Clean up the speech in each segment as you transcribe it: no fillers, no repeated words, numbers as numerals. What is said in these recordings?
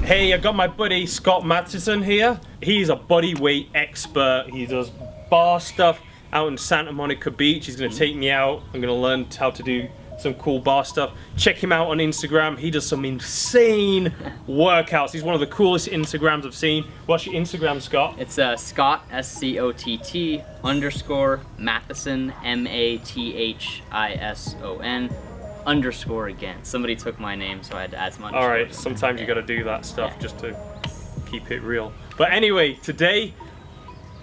Hey, I got my buddy Scott Mathison here. He's a body weight expert. He does bar stuff out in Santa Monica Beach. He's gonna take me out. I'm gonna learn how to do some cool bar stuff. Check him out on Instagram. He does some insane workouts. He's one of the coolest Instagrams I've seen. What's your Instagram, Scott? It's Scott, SCOTT _ Mathison, MATHISON _ again. Somebody took my name, so I had to add some underscores. All right, sometimes you gotta do that stuff just to keep it real. But anyway, today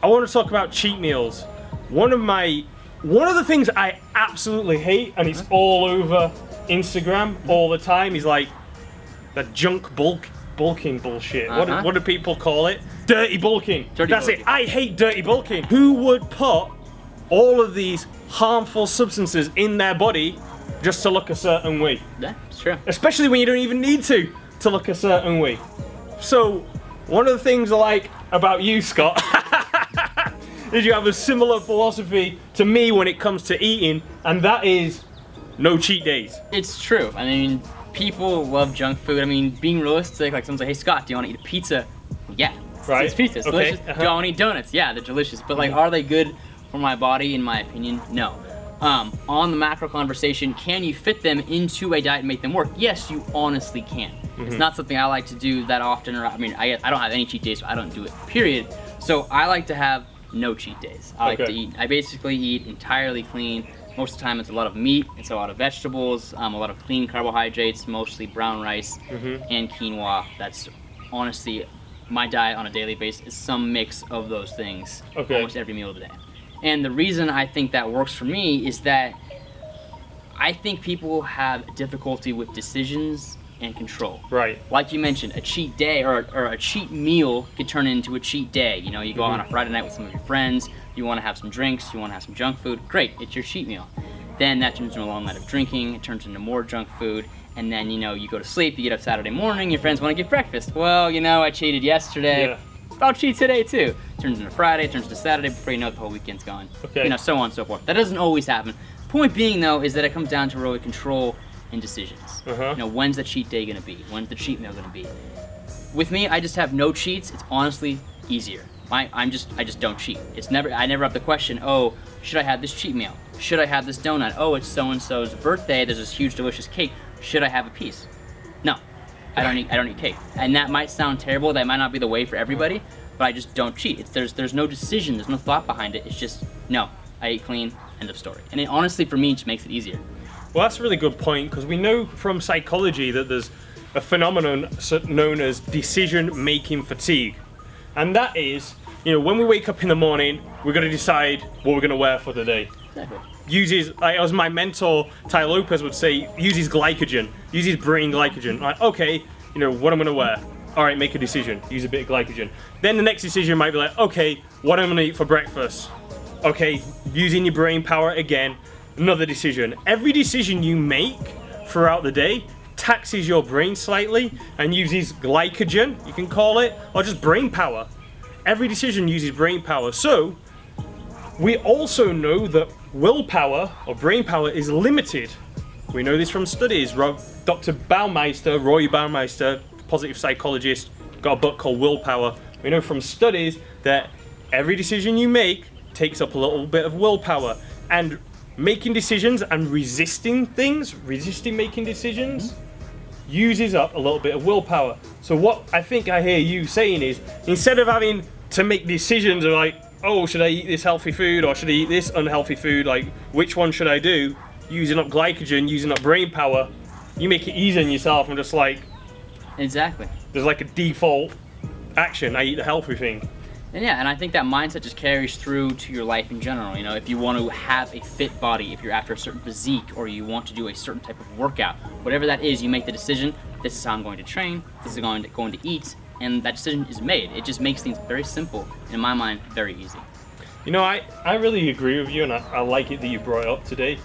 I want to talk about cheat meals. One of the things I absolutely hate, and it's all over Instagram all the time, is like the junk bulking bullshit. What do people call it? Dirty bulking. That's it. I hate dirty bulking. Who would put all of these harmful substances in their body just to look a certain way? Yeah, it's true. Especially when you don't even need to look a certain way. So, one of the things I like about you, Scott, is you have a similar philosophy to me when it comes to eating, and that is no cheat days. It's true. I mean, people love junk food. I mean, being realistic, like someone's like, hey Scott, do you want to eat a pizza? Yeah, Right. It's pizza. It's delicious. Do I want to eat donuts? Yeah, they're delicious. But like, are they good for my body? In my opinion, no. On the macro conversation, can you fit them into a diet and make them work? Yes, you honestly can. It's not something I like to do that often, or I mean, I don't have any cheat days, so I don't do it, period. So I like to have no cheat days. I like to eat, I basically eat entirely clean. Most of the time it's a lot of meat, it's a lot of vegetables, a lot of clean carbohydrates, mostly brown rice and quinoa. That's honestly my diet on a daily basis is some mix of those things almost every meal of the day. And the reason I think that works for me is that I think people have difficulty with decisions and control. Right. Like you mentioned, a cheat day or a cheat meal could turn into a cheat day. You know, you go out on a Friday night with some of your friends, you want to have some drinks, you want to have some junk food, great, it's your cheat meal. Then that turns into a long night of drinking, it turns into more junk food, and then, you know, you go to sleep, you get up Saturday morning, your friends want to get breakfast. Well, you know, I cheated yesterday, I'll cheat today too. Turns into Friday, turns into Saturday, before you know it, the whole weekend's gone. You know, so on and so forth. That doesn't always happen. Point being though, is that it comes down to really control and decisions. You know, when's the cheat day gonna be? When's the cheat meal gonna be? With me, I just have no cheats. It's honestly easier. I just don't cheat. I never have the question, oh, should I have this cheat meal? Should I have this donut? Oh, it's so-and-so's birthday, there's this huge delicious cake. Should I have a piece? No, I don't eat cake. And that might sound terrible, that might not be the way for everybody, but I just don't cheat. There's no decision, there's no thought behind it. It's just, no, I eat clean, end of story. And it honestly, for me, just makes it easier. Well, that's a really good point, because we know from psychology that there's a phenomenon known as decision-making fatigue. And that is, you know, when we wake up in the morning, we're going to decide what we're going to wear for the day. Exactly. Uses, like, as my mentor, Ty Lopez, would say, uses glycogen, uses brain glycogen. Like, okay, you know, what I'm going to wear. All right, make a decision, use a bit of glycogen. Then the next decision might be like, okay, what am I going to eat for breakfast? Okay, using your brain power again. Another decision. Every decision you make throughout the day taxes your brain slightly and uses glycogen, you can call it, or just brain power. Every decision uses brain power. So we also know that willpower or brain power is limited. We know this from studies. Dr. Baumeister, Roy Baumeister, positive psychologist, got a book called Willpower. We know from studies that every decision you make takes up a little bit of willpower. And making decisions and resisting making decisions, uses up a little bit of willpower. So what I think I hear you saying is, instead of having to make decisions of like, oh, should I eat this healthy food or should I eat this unhealthy food, like which one should I do, using up glycogen, using up brain power, you make it easy on yourself and just like, exactly. There's like a default action, I eat the healthy thing. And yeah, and I think that mindset just carries through to your life in general. You know, if you want to have a fit body, if you're after a certain physique, or you want to do a certain type of workout, whatever that is, you make the decision, this is how I'm going to train, this is how I'm going to eat, and that decision is made. It just makes things very simple, and in my mind, very easy. You know, I really agree with you, and I like it that you brought it up today.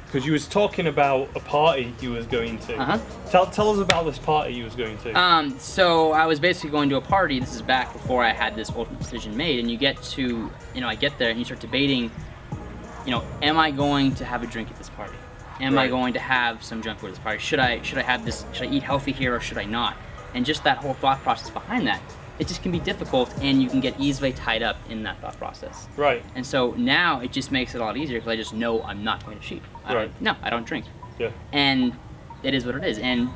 Because you was talking about a party you was going to. Tell us about this party you was going to. So I was basically going to a party. This is back before I had this ultimate decision made. And you get to, you know, I get there and you start debating, you know, am I going to have a drink at this party? Am I going to have some junk food at this party? Should I have this? Should I eat healthy here or should I not? And just that whole thought process behind that, it just can be difficult, and you can get easily tied up in that thought process. Right. And so now it just makes it a lot easier because I just know I'm not going to cheat. I don't drink. Yeah. And it is what it is. And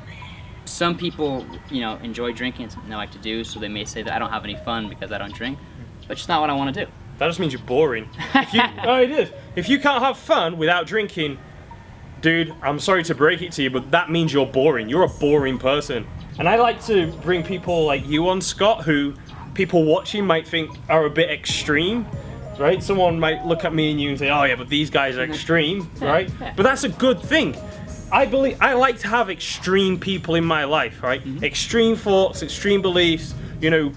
some people, enjoy drinking. It's something they like to do, so they may say that I don't have any fun because I don't drink. But it's just not what I want to do. That just means you're boring. It is. If you can't have fun without drinking, dude, I'm sorry to break it to you, but that means you're boring. You're a boring person. And I like to bring people like you on, Scott, who people watching might think are a bit extreme, right? Someone might look at me and you and say, oh yeah, but these guys are extreme, right? Yeah. But that's a good thing. I like to have extreme people in my life, right? Extreme thoughts, extreme beliefs,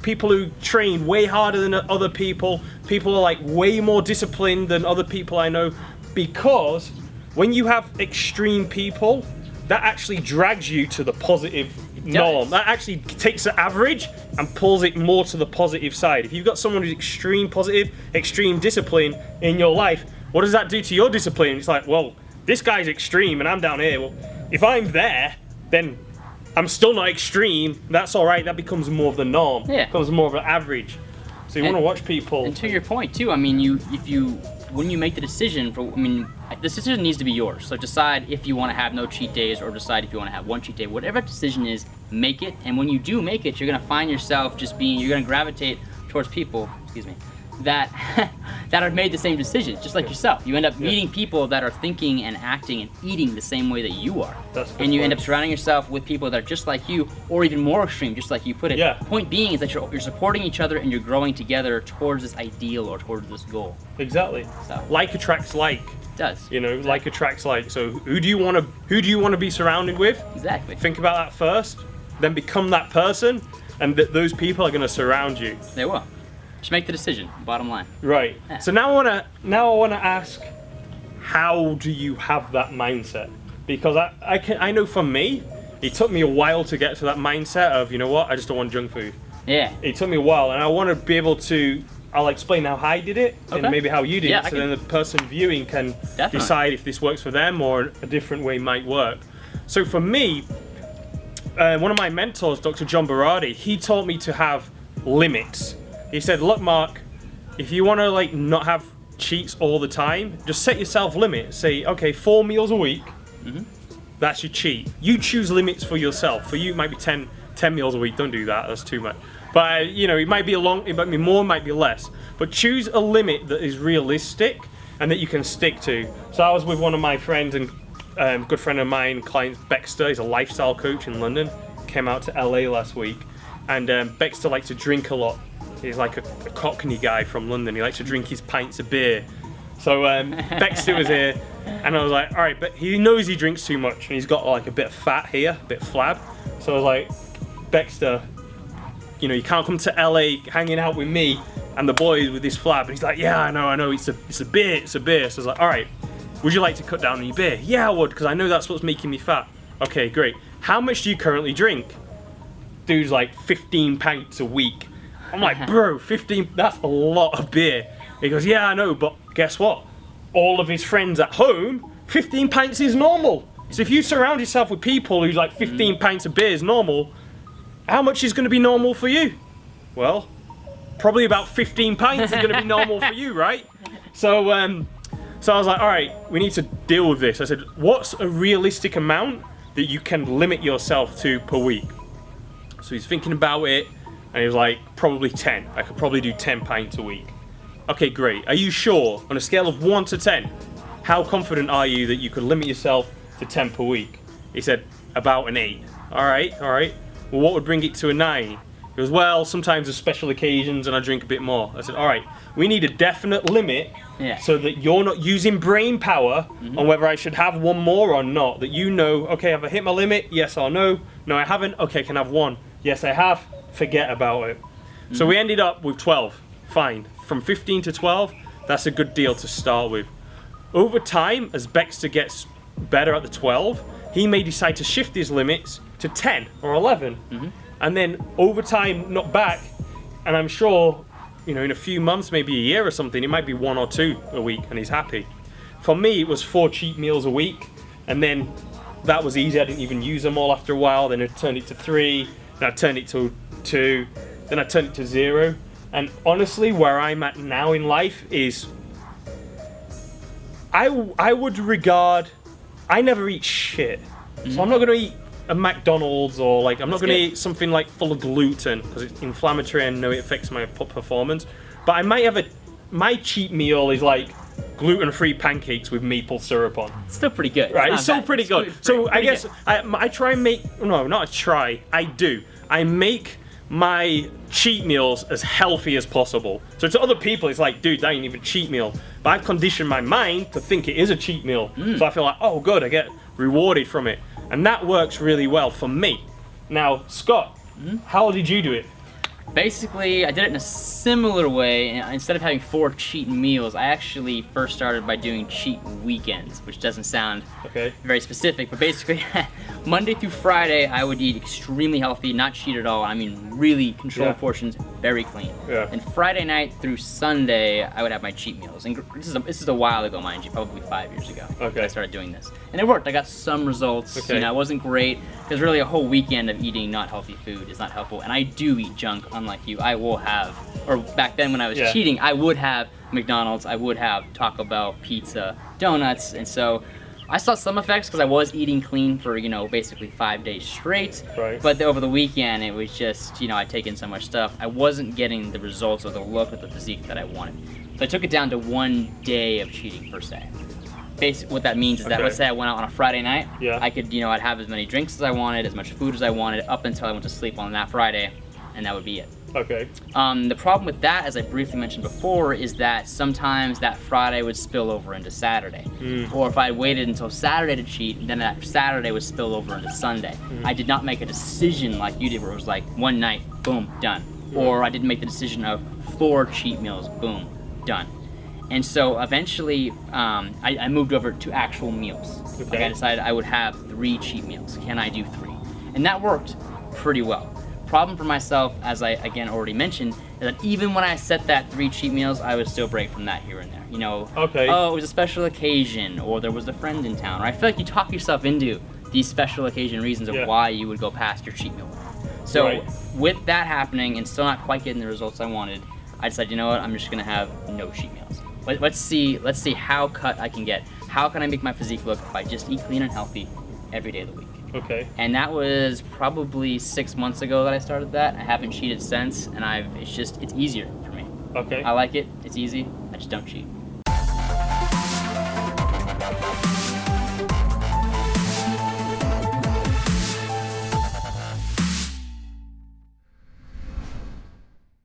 people who train way harder than other people. People are like way more disciplined than other people I know, because when you have extreme people, that actually drags you to the positive norm. That actually takes the average and pulls it more to the positive side. If you've got someone who's extreme positive, extreme discipline in your life, what does that do to your discipline? It's like, well, this guy's extreme and I'm down here. Well, if I'm there, then I'm still not extreme. That's all right. That becomes more of the norm. Yeah. Becomes more of an average. So you want to watch people. And to your point too, I mean, when you make the decision the decision needs to be yours. So decide if you want to have no cheat days, or decide if you want to have one cheat day. Whatever decision is, make it. And when you do make it, you're gonna find yourself you're gonna gravitate towards people, that have made the same decision, just like yourself. You end up meeting people that are thinking and acting and eating the same way that you are. And you end up surrounding yourself with people that are just like you, or even more extreme, just like you put it. Yeah. Point being is that you're supporting each other and you're growing together towards this ideal or towards this goal. Exactly. So. Like attracts like. It does. Like attracts like. So who do you want to be surrounded with? Exactly. Think about that first, then become that person, and those people are going to surround you. They will. Just make the decision, bottom line. Right. Yeah. So now I wanna ask, how do you have that mindset? Because I know for me, it took me a while to get to that mindset of, I just don't want junk food. Yeah. It took me a while, and I want to be able to. I'll explain how I did it, and maybe how you did it, so then the person viewing can decide if this works for them or a different way might work. So for me, one of my mentors, Dr. John Berardi, he taught me to have limits. He said, look, Mark, if you want to not have cheats all the time, just set yourself limits. Say, okay, 4 meals a week. That's your cheat. You choose limits for yourself. For you, it might be 10 meals a week. Don't do that. That's too much. But it might be it might be more, it might be less. But choose a limit that is realistic and that you can stick to. So I was with one of my friends and good friend of mine, client Baxter. He's a lifestyle coach in London. Came out to LA last week, and Baxter likes to drink a lot. He's like a Cockney guy from London. He likes to drink his pints of beer. So Baxter was here, and I was like, all right, but he knows he drinks too much, and he's got like a bit of fat here, a bit of flab. So I was like, Baxter, you can't come to LA hanging out with me and the boys with this flab. And he's like, yeah, I know, it's a beer. So I was like, all right, would you like to cut down on your beer? Yeah, I would, because I know that's what's making me fat. Okay, great. How much do you currently drink? Dude's like 15 pints a week. I'm like, bro, 15, that's a lot of beer. He goes, yeah, I know, but guess what? All of his friends at home, 15 pints is normal. So if you surround yourself with people who's like 15 pints of beer is normal, how much is going to be normal for you? Well, probably about 15 pints is going to be normal for you, right? So I was like, all right, we need to deal with this. I said, what's a realistic amount that you can limit yourself to per week? So he's thinking about it. And he was like, probably 10. I could probably do 10 pints a week. Okay, great. Are you sure? On a scale of 1 to 10, how confident are you that you could limit yourself to 10 per week? He said, about an 8. All right. Well, what would bring it to a 9? He goes, well, sometimes there's special occasions and I drink a bit more. I said, all right, we need a definite limit so that you're not using brain power on whether I should have one more or not. That okay, have I hit my limit? Yes or no? No, I haven't. Okay, can I have one? Yes, I have. Forget about it. So we ended up with 12. Fine. From 15 to 12, that's a good deal to start with. Over time, as Baxter gets better at the 12, he may decide to shift his limits to 10 or 11. And then over time, not back, and I'm sure, in a few months, maybe a year or something, it might be 1 or 2 a week, and he's happy. For me, it was 4 cheat meals a week, and then that was easy. I didn't even use them all after a while. Then it turned it to 3. then I turned it to 2, then I turned it to 0. And honestly, where I'm at now in life is, I would regard, I never eat shit. So I'm not gonna eat a McDonald's, or like, I'm not gonna eat something like full of gluten because it's inflammatory and I know it affects my performance. But I might have my cheat meal is like gluten-free pancakes with maple syrup on. Still pretty good. Right, it's still pretty good. So I guess I try and make, no, not a try, I do. I make my cheat meals as healthy as possible. So to other people, it's like, dude, that ain't even a cheat meal. But I've conditioned my mind to think it is a cheat meal. So I feel like, oh, good, I get rewarded from it. And that works really well for me. Now, Scott, how did you do it? Basically, I did it in a similar way. Instead of having 4 cheat meals, I actually first started by doing cheat weekends, which doesn't sound very specific, but basically Monday through Friday I would eat extremely healthy, not cheat at all. I mean really controlled portions, very clean. And Friday night through Sunday I would have my cheat meals. And this is a while ago, mind you, probably 5 years ago. I started doing this, and it worked. I got some results. You know, it wasn't great because really a whole weekend of eating not healthy food is not helpful. And I do eat junk. Unlike you, I will have, or back then when I was cheating, I would have McDonald's, I would have Taco Bell, pizza, donuts, and so I saw some effects because I was eating clean for, you know, basically 5 days straight. But over the weekend, it was just, you know, I'd taken so much stuff, I wasn't getting the results or the look or the physique that I wanted. So I took it down to 1 day of cheating per se. Basically, what that means is that, let's say I went out on a Friday night, I could, you know, I'd have as many drinks as I wanted, as much food as I wanted, up until I went to sleep on that Friday, and that would be it. The problem with that, as I briefly mentioned before, is that sometimes that Friday would spill over into Saturday. Or if I waited until Saturday to cheat, then that Saturday would spill over into Sunday. I did not make a decision like you did, where it was like one night, boom, done. Or I didn't make the decision of 4 cheat meals, boom, done. And so eventually, I moved over to actual meals. Like I decided I would have 3 cheat meals. Can I do 3? And that worked pretty well. Problem for myself, as I again already mentioned, is that even when I set that 3 cheat meals, I would still break from that here and there. You know, oh, it was a special occasion, or there was a friend in town, or I feel like you talk yourself into these special occasion reasons of why you would go past your cheat meal. So with that happening and still not quite getting the results I wanted, I decided, you know what, I'm just gonna have no cheat meals. Let's see how cut I can get. How can I make my physique look if I just eat clean and healthy every day of the week? And that was probably 6 months ago that I started that. I haven't cheated since, and it's easier for me. I like it, it's easy, I just don't cheat.